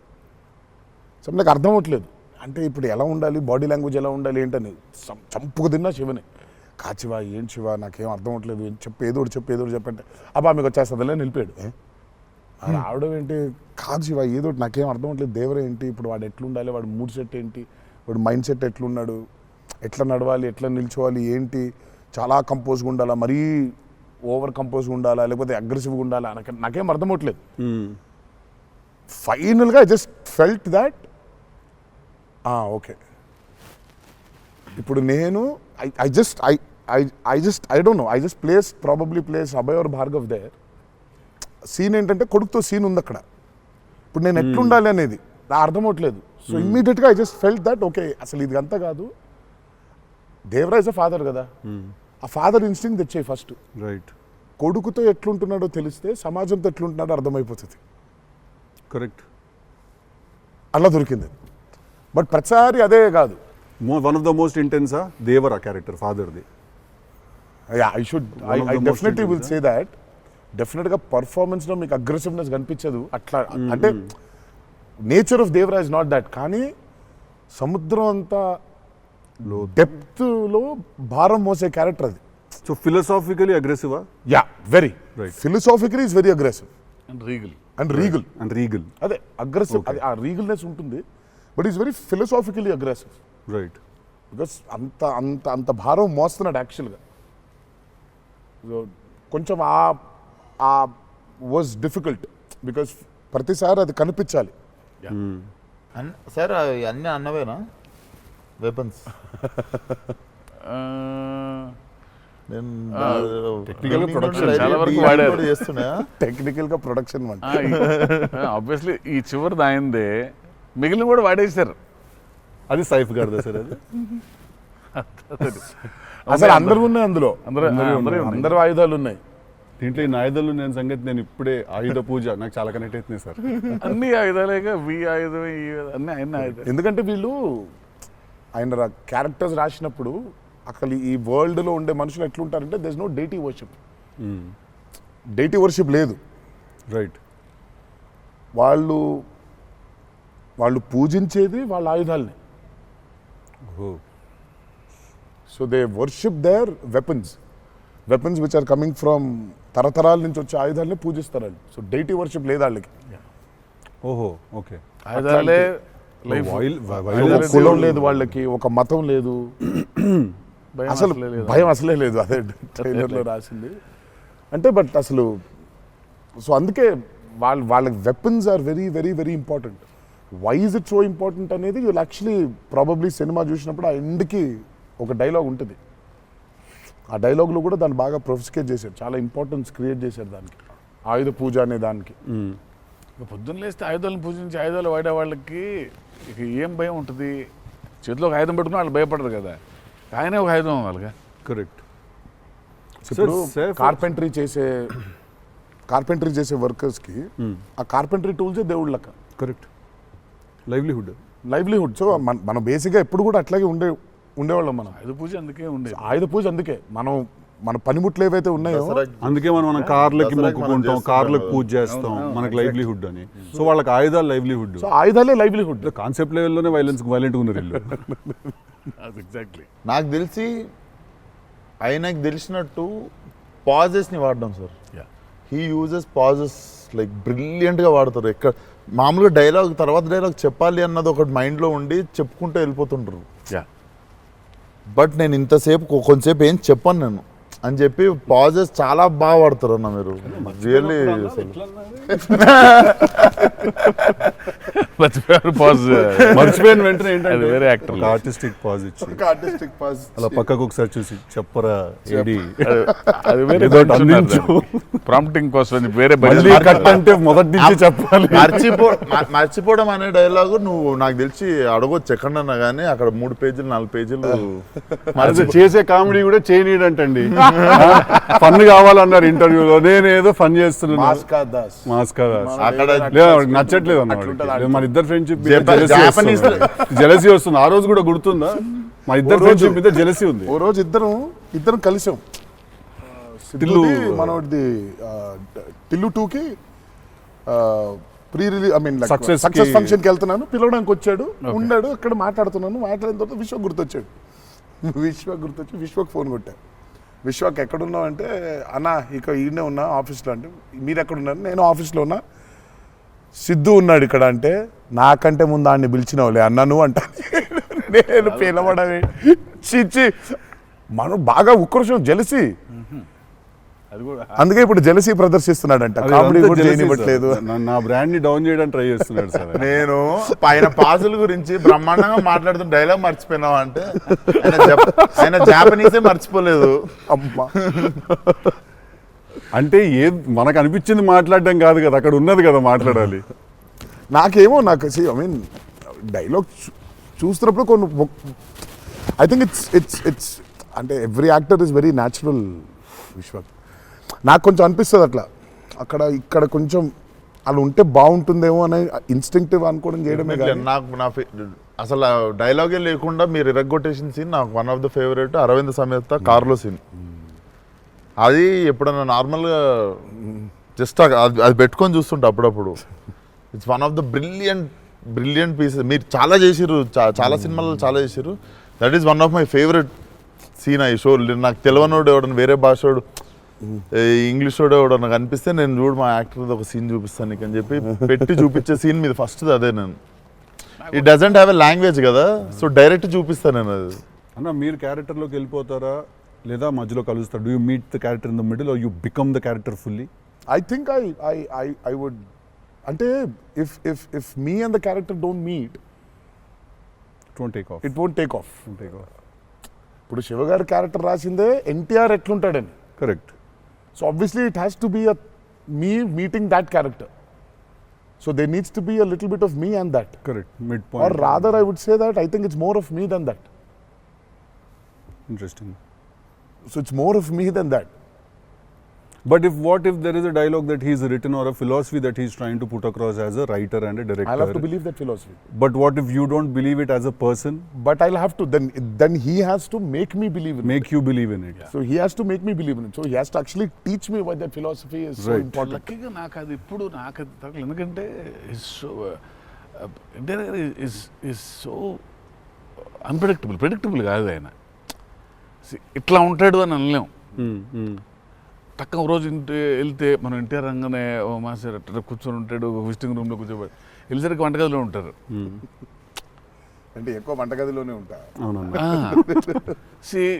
సో నాకు అర్థం అవ్వట్లేదు. అంటే ఇప్పుడు ఎలా ఉండాలి, బాడీ లాంగ్వేజ్ ఎలా ఉండాలి ఏంటని చంపుకు తిన్నా శివని. కాచివా ఏం శివ నాకేం అర్థం అవ్వట్లేదు, ఏదో చెప్పంటే అబ్బా మీకు వచ్చేస్తుందిలే నిలిపాడు. రావడం ఏంటి, కాదు శివ ఏదో నాకేం అర్థం అవ్వట్లేదు, దేవర ఏంటి, ఇప్పుడు వాడు ఎట్లుండాలి, వాడు మూడ్ సెట్ ఏంటి, వాడు మైండ్ సెట్ ఎట్లున్నాడు, ఎట్లా నడవాలి, ఎట్లా నిల్చోవాలి ఏంటి, చాలా కంపోజ్గా ఉండాలా, మరీ ఓవర్ కంపోజ్గా ఉండాలా, లేకపోతే అగ్రెసివ్గా ఉండాలా, నాకేం అర్థం అవ్వట్లేదు. ఫైనల్గా I just felt that okay ఇప్పుడు నేను I don't know, I just place Abhay or Bhargav there. Scene ఏంటంటే కొడుకుతో సీన్ ఉంది అక్కడ. ఇప్పుడు నేను ఎట్లుండాలి అనేది నా అర్థం అవ్వట్లేదు. సో ఇమ్మీడియట్గా I just felt that okay అసలు ఇది అంతా కాదు, దేవరాజ్ అ ఫాదర్ కదా, ఆ ఫాదర్ ఇన్స్టింక్ట్ తెచ్చాయి ఫస్ట్. రైట్. కొడుకుతో ఎట్లుంటున్నాడో తెలిస్తే సమాజంతో ఎట్లుంటున్నాడో అర్థమైపోతుంది. కరెక్ట్. అలా దొరికింది. బట్ ప్రతిసారి అదే కాదు. వన్ ఆఫ్ ద మోస్ట్ ఇంటెన్సా దేవరా క్యారెక్టర్ ఫాదర్ది. I definitely will say that. డెఫినెట్గా పర్ఫార్మెన్స్లో మీకు అగ్రెసివ్నెస్ కనిపించదు అట్లా. అంటే nature of Devara is not that. కానీ సముద్రం అంతా డెప్త్లో భారం మోసే క్యారెక్టర్ అది. సో ఫిలసాఫికలీ అగ్రెసివా? Yeah, very. Right. Philosophically is very aggressive and regal. And regal. అదే అగ్రెసివ్, అది ఆ రీగల్నెస్ ఉంటుంది. But is very philosophically aggressive. Right. Because అంత భారం మోస్తున్నాడు యాక్చువల్గా. కొంచెం ఆ వాజ్ డిఫికల్ట్ బికాస్ ప్రతిసారి అది కనిపించాలి. సార్ అన్నీ అన్నవేనా వెపన్స్? నేను Technical గా production చాలా వరకు వాడారు. చేస్తున్నా. టెక్నికల్గా ప్రొడక్షన్ ఆబ్వియస్లీ ఈ చివరిది ఆయనదే, మిగిలిన కూడా వాడేశారు. అది సైఫ్ గారిదా సార్ అది? అసలు అందరూ ఉన్నాయి అందులో, అందరూ ఉన్నాయి. అందరూ ఆయుధాలు ఉన్నాయి. దీంట్లో ఈ ఆయుధాలు నేను సంగతి నేను ఇప్పుడే ఆయుధ పూజ నాకు చాలా కనెక్ట్ అవుతుంది సార్. అన్ని ఆయుధాలేగా, వి ఆయుధం, ఈ అన్ని ఆయుధాలు. ఎందుకంటే వీళ్ళు ఆయన క్యారెక్టర్స్ రాసినప్పుడు అసలు ఈ వరల్డ్లో ఉండే మనుషులు ఎట్లుంటారంటే there is no deity worship. Deity worship లేదు. రైట్. వాళ్ళు పూజించేది వాళ్ళ ఆయుధాలని. So they worship their weapons which are coming from తరతరాల నుంచి వచ్చే ఆయుధాలని పూజిస్తారు వాళ్ళు. సో డైటీ వర్షిప్ లేదు వాళ్ళకి. ఓహో ఓకే. ఆయుధాలే లైఫ్. ఒక కులం లేదు వాళ్ళకి, ఒక మతం లేదు, అసలు భయం అసలే లేదు. అదే ట్రైలర్లో రాసింది అంటే. బట్ అసలు సో అందుకే వాళ్ళకి weapons are very very very important. Why is it so important అనేది వీళ్ళు యాక్చువల్లీ ప్రాబబ్లీ సినిమా చూసినప్పుడు ఆ ఎండ్కి ఒక డైలాగ్ ఉంటుంది. ఆ డైలాగ్లో కూడా దాన్ని బాగా ప్రొఫిస్కేట్ చేశారు, చాలా ఇంపార్టెన్స్ క్రియేట్ చేశారు దానికి, ఆయుధ పూజ అనే దానికి. ఇక పొద్దున్న లేస్తే ఆయుధాలను పూజించి ఆయుధాలు వాడే వాళ్ళకి ఇక ఏం భయం ఉంటుంది? చేతిలో ఒక ఆయుధం పెట్టుకుని వాళ్ళు భయపడరు కదా. ఆయనే ఒక ఆయుధం వాళ్ళగా. కరెక్ట్. ఇప్పుడు కార్పెంటరీ చేసే వర్కర్స్కి ఆ కార్పెంటరీ టూల్సే దేవుళ్ళ లెక్క. కరెక్ట్. లైవ్లీహుడ్. సో మనం బేసిక్గా ఎప్పుడు కూడా అట్లాగే ఉండేవాళ్ళం. మనం ఆయుధ పూజ అందుకే ఉండేది. ఆయుధ పూజ అందుకే మన పనిముట్లు ఏవైతే ఉన్నాయో అందుకే మనం కార్లకి మొక్కుకుంటాం, కార్లకు పూజ చేస్తాం, మనకి లైవ్లీహుడ్ అని. సో వాళ్ళకి ఆయుధాలు లైవ్లీహుడ్. సో ఆయుధాలే లైవ్లీహుడ్. కాన్సెప్ట్ లెవెల్లోనే వైలెంట్గా ఉన్నారు వీళ్ళు. ఎగ్జాక్ట్లీ. నాకు తెలిసి ఆయనకు తెలిసినట్టు పాజెస్ని వాడడం sir. He uses pauses like బ్రిలియంట్గా వాడతారు. ఎక్కడ మామూలుగా డైలాగ్ తర్వాత డైలాగ్ చెప్పాలి అన్నది ఒకటి మైండ్లో ఉండి చెప్పుకుంటూ వెళ్ళిపోతుంటారు. బట్ నేను ఇంతసేపు కొంతసేపు ఏం చెప్పాను నేను అని చెప్పి పాజెస్ చాలా బాగా వాడతారు అన్న మీరు. రియల్లీ మర్చిపోయిన వెంటనే ఏంటంటే వేరే యాక్టర్ ఆర్టిస్టిక్ పాజ్ ఇచ్చి అలా పక్కకు ఒకసారి చూసి చెప్పరా ఏడి అది వేరే ప్రాంప్టింగ్ కోసం వేరే మళ్ళీ కట్ అంటే మొదటి నుంచి చెప్పాలి. మర్చిపోవడం అనే డైలాగు నువ్వు నాకు తెలిసి అడగొచ్చు ఎక్కడన్నా కానీ అక్కడ 3 పేజీలు 4 పేజీలు చేసే కామెడీ కూడా చేయనీడంటండి. ఫన్ కావాలన్నారు ఇంటర్వ్యూలో, నేనేదో ఫన్ చేస్తున్నాను. మాస్కా దాస్ అక్కడ నచ్చట్లేదు అన్నమాట. మన ఇద్దరు ఫ్రెండ్షిప్ జెలసీ వస్తుంది. ఆ రోజు కూడా గుర్తుందా? మన ఇద్దరు ఫ్రెండ్షిప్ మీద జెలసీ ఉంది. ఓ రోజు ఇద్దరం కలిసాం. మనోడిది టిల్లు 2కి ప్రీ రిలీజ్ సక్సెస్ ఫంక్షన్కి వెళ్తున్నాను, పిలవడానికి వచ్చాడు, ఉన్నాడు అక్కడ, మాట్లాడిన తర్వాత విశ్వక్ గుర్తొచ్చాడు. విశ్వక్ ఫోన్ కొట్టాడు. విశ్వక్ ఎక్కడున్నావు అంటే, అన్న ఇక ఈయనే ఉన్నా ఆఫీస్లో. అంటే మీరు ఎక్కడున్నారు? నేను ఆఫీస్లో ఉన్నా. సిద్ధు ఉన్నాడు ఇక్కడ అంటే, నాకంటే ముందు ఆయన్ని పిలిచినవులే అన్నా నువ్వు అంట. నేను పిలవడమే చిచ్చి. మనం బాగా ఉక్రోషం, జెలసీ. అందుకే ఇప్పుడు జెలసీ ప్రదర్శిస్తున్నాడంట. కామెడీ కూడా చేయనివ్వట్లేదు. నా బ్రాండ్ ని డౌన్ చేయడానికి ట్రై చేస్తున్నాడు సార్. నేను పైన పాజుల గురించి బ్రహ్మాండంగా మాట్లాడుతున్న డైలాగ్ మర్చిపోయినావా అంటే, ఆయన జాపనీసే మర్చిపోలేదు. అమ్మా అంటే మనకు అనిపించింది మాట్లాడడం కాదు కదా, అక్కడ ఉన్నది కదా మాట్లాడాలి. నాకు ఐ మీన్ డైలాగ్ చూస్తున్నప్పుడు కొన్ని ఐ థింక్ ఇట్స్ అంటే every actor is very natural. Vishwak నాకు కొంచెం అనిపిస్తుంది అట్లా, ఇక్కడ కొంచెం అలా ఉంటే బాగుంటుందేమో అని ఇన్స్టింక్టివ్ అనుకోవడం చేయడమే. నాకు అసలు డైలాగే లేకుండా మీరు ఇరగ్గొట్టేసిన సీన్ నాకు one of the favourite. Aravind Sametha కార్లో సీన్. అది ఎప్పుడన్నా నార్మల్గా జస్ట్ అది పెట్టుకొని చూస్తుంటా అప్పుడప్పుడు. It's one of the brilliant pieces. మీరు చాలా చేసిర్రు, చాలా సినిమాలు చాలా చేసిర్రు. That is one of my favourite scene. I show నాకు తెలియనోడు ఎవడన్నా, వేరే భాషోడు, ఇంగ్లీష్ వాడు ఎవడో నాకు అనిపిస్తే, నేను చూడు మా యాక్టర్ ఒక సీన్ చూపిస్తాను నీకు అని చెప్పి పెట్టి చూపించే సీన్ మీద ఫస్ట్ అదే. నేను it doesn't have a language కదా, సో డైరెక్ట్ చూపిస్తాను నేను. అది అన్న మీరు క్యారెక్టర్లోకి వెళ్ళిపోతారా లేదా మధ్యలో కలుస్తారు? Do you meet the character in the middle are you become the character fully? I think I would, ante if me and the character don't meet, it won't take off. it won't take off. Correct. ఇప్పుడు శివ గారి character రాసిందే ఎన్టీఆర్ ఎట్లుంటాడని, so obviously it has to be me meeting that character, so there needs to be a little bit of me and that, correct. Mid or point. rather I would say that I think it's more of me than that, interesting. so it's more of me than that. But what if there is a dialogue that he's written or a philosophy that he's trying to put across as a writer and a director? I'll have to believe that philosophy, But what if you don't believe it as a person? but I'll have to, then he has to make me believe in Make you believe in it. it. So he has to make me believe in it, so he has to actually teach me why that philosophy is so Right. important. లక్కీగా నాకు అది ఇప్పుడు నాకు అది తగలేదు, ఎందుకంటే so NTR is so predictable కాదు ఆయన. See, ఇట్లా ఉంటాడు అని అనలేం. టక్క ఒక రోజు వెళ్తే మనం ఎన్టీఆర్ రంగానే ఓ మాస్టర్ అట్లా కూర్చొని ఉంటాడు, విజిటింగ్ రూమ్లో కూర్చోబెట్టి వెళ్ళేసరికి వంటగదిలో ఉంటారు. అంటే ఎక్కువ వంటగదిలోనే ఉంటా. అవునన్నా.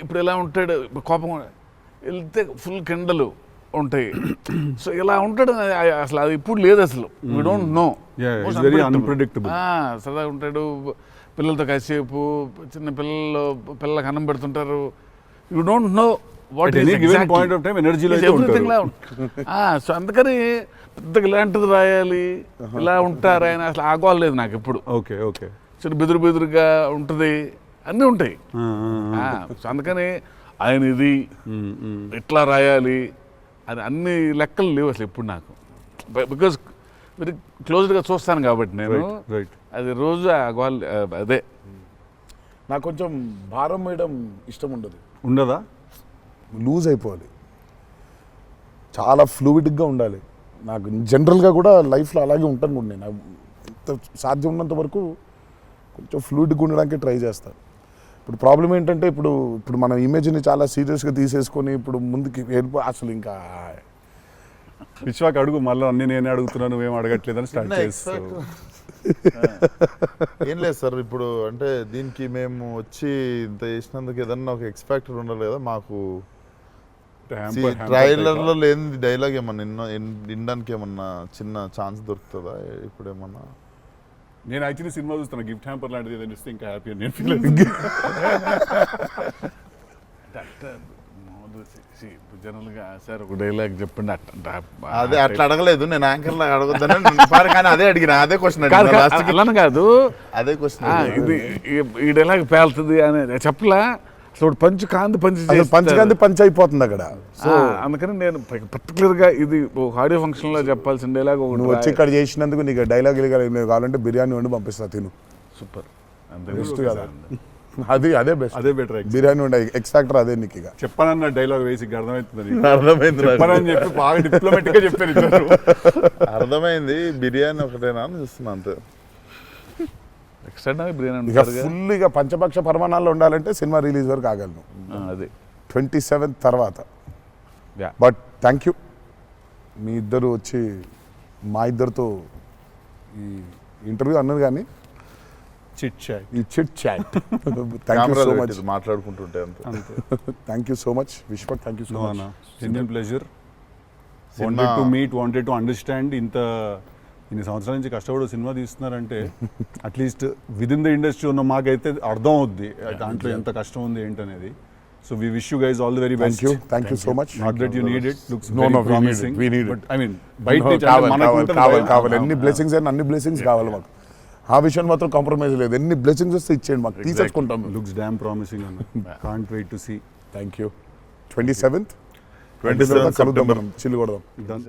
ఇప్పుడు ఎలా ఉంటాడు, ఇప్పుడు కోపం వెళ్తే ఫుల్ కెండలు ఉంటాయి. సో ఇలా ఉంటాడు అసలు, అది ఇప్పుడు లేదు అసలు. We don't know. Yeah, it's very unpredictable. సరదాగా ఉంటాడు, పిల్లలతో కాసేపు, చిన్న పిల్లలకు అన్నం పెడుతుంటారు. You don't know At any given point of time, energy లో అయితే ఉంటారు. సో అందుకని పెద్దగా ఇలాంటిది రాయాలి, ఇలా ఉంటారు ఆయన, అసలు ఆగోలేదు నాకు ఎప్పుడు. Okay okay. చిన్న బెదురుగా ఉంటుంది, అన్నీ ఉంటాయి. సో అందుకని ఆయన ఇది ఇట్లా రాయాలి అది అన్ని లెక్కలు లేవు అసలు ఇప్పుడు నాకు. బికాజ్ వెరీ క్లోజ్డ్గా చూస్తాను కాబట్టి నేను. రైట్. అది రోజు అదే. నాకు కొంచెం భారం వేయడం ఇష్టం ఉండదు. ఉండదా? లూజ్ అయిపోవాలి, చాలా ఫ్లూయిడ్గా ఉండాలి. నాకు జనరల్గా కూడా లైఫ్లో అలాగే ఉంటాను కూడా నేను. ఎంత సాధ్యం ఉన్నంత వరకు కొంచెం ఫ్లూయిడ్గా ఉండడానికి ట్రై చేస్తాను. ఇప్పుడు ప్రాబ్లం ఏంటంటే ఇప్పుడు మన ఇమేజ్ని చాలా సీరియస్గా తీసేసుకొని ఇప్పుడు ముందుకి అసలు ఇంకా విశ్వాక్ అడుగు, మళ్ళీ అన్ని నేనే అడుగుతున్నాను, నువ్వేం అడగట్లేదని స్టార్ట్ చేస్తావు. ఏం లేదు సార్, ఇప్పుడు అంటే దీనికి మేము వచ్చి ఇంత చేసినందుకు ఏదన్నా ఒక ఎక్స్పెక్టర్ ఉండాలి కదా మాకు. ట్రైలర్లో లేని డైలాగ్ ఏమన్నా వినడానికి ఏమన్నా చిన్న ఛాన్స్ దొరుకుతుందా ఇప్పుడు ఏమన్నా? నేను యాక్చువల్లీ సినిమా చూస్తున్నా, గిఫ్ట్ హ్యాంపర్ లాంటిది ఏదైనా ఇస్తే ఇంకా హ్యాపీ అని నేను ఫీల్ జనరల్గా సార్ ఒక డైలాగ్ చెప్పండి అదే అట్లా అడగలేదు నేను, యాంకర్ లాగా అడగొద్దని కానీ అదే అడిగిన, అదే క్వశ్చన్ అలా కాదు, అదే క్వశ్చన్. ఇది ఈ డైలాగ్ పేలుతుంది అని చెప్పలా. అసలు పంచకాంతి పంచ్ అయిపోతుంది అక్కడ. సో అందుకని నేను పర్టికులర్గా ఇది ఒక ఆడియో ఫంక్షన్లో చెప్పాల్సిన డైలాగ్ నువ్వు వచ్చి ఇక్కడ చేసినందుకు నీకు డైలాగ్ కావాలంటే బిర్యానీ వండి పంపిస్తా, తిను. సూపర్. బెస్ట్ కదా అది, అదే బెస్ట్, అదే బెటర్. బిర్యానీ వండి ఎక్స్ ఫ్యాక్టర్ అదే నీకు. ఇక చెప్పానన్న డైలాగ్ వేసి అర్థమవుతుంది. అర్థమైంది చెప్పానని చెప్పి బాగా డిప్లొమాటిక్ గా చెప్పారు. అర్థమైంది. బిర్యానీ ఒకటేనా అని చూస్తున్నా అంతే. ఇక ఫుల్ ఇక పంచపక్ష పరిమాణాల్లో ఉండాలంటే సినిమా రిలీజ్ వరకు ఆగలను, అదే 27th తర్వాత. బట్ థ్యాంక్ యూ, మీ ఇద్దరు వచ్చి మా ఇద్దరితో ఈ ఇంటర్వ్యూ అన్నది కానీ చిట్ చాట్, ఈ chit chat. Thank you so much. మాట్లాడుకుంటుంటే అంతే. Thank you so much Vishwak, thank you so much. Genuine pleasure. Wanted to meet, wanted to understand. ఇన్ని సంవత్సరాల నుంచి కష్టపడి సినిమా తీస్తున్నారంటే at least with in the industry ఉన్న మాకైతే అర్థం అవుద్ది దాంట్లో ఎంత కష్టం ఉంది ఏంటనేది. So we wish you guys all the very best. Thank you so much. Not that you need it, looks No, very we promising. need it. But I mean బయట నుంచి అంటే మనకు ఉంటుంది కావాలి భయం. ఎన్ని బ్లెస్సింగ్స్ అయినా అన్ని బ్లెస్సింగ్స్ కావాలి మాకు. ఆ విషయం మాత్రం కాంప్రమైజ్ లేదు. ఎన్ని బ్లెస్సింగ్స్ వస్తే ఇచ్చేయండి మాకు, తీసేసుకుంటాం. లుక్స్ డామ్ ప్రామిసింగ్ అన్న. Can't wait to see. Thank you. 27th September. కలుద్దాం మనం, చిల్లు కొడదాం. Done.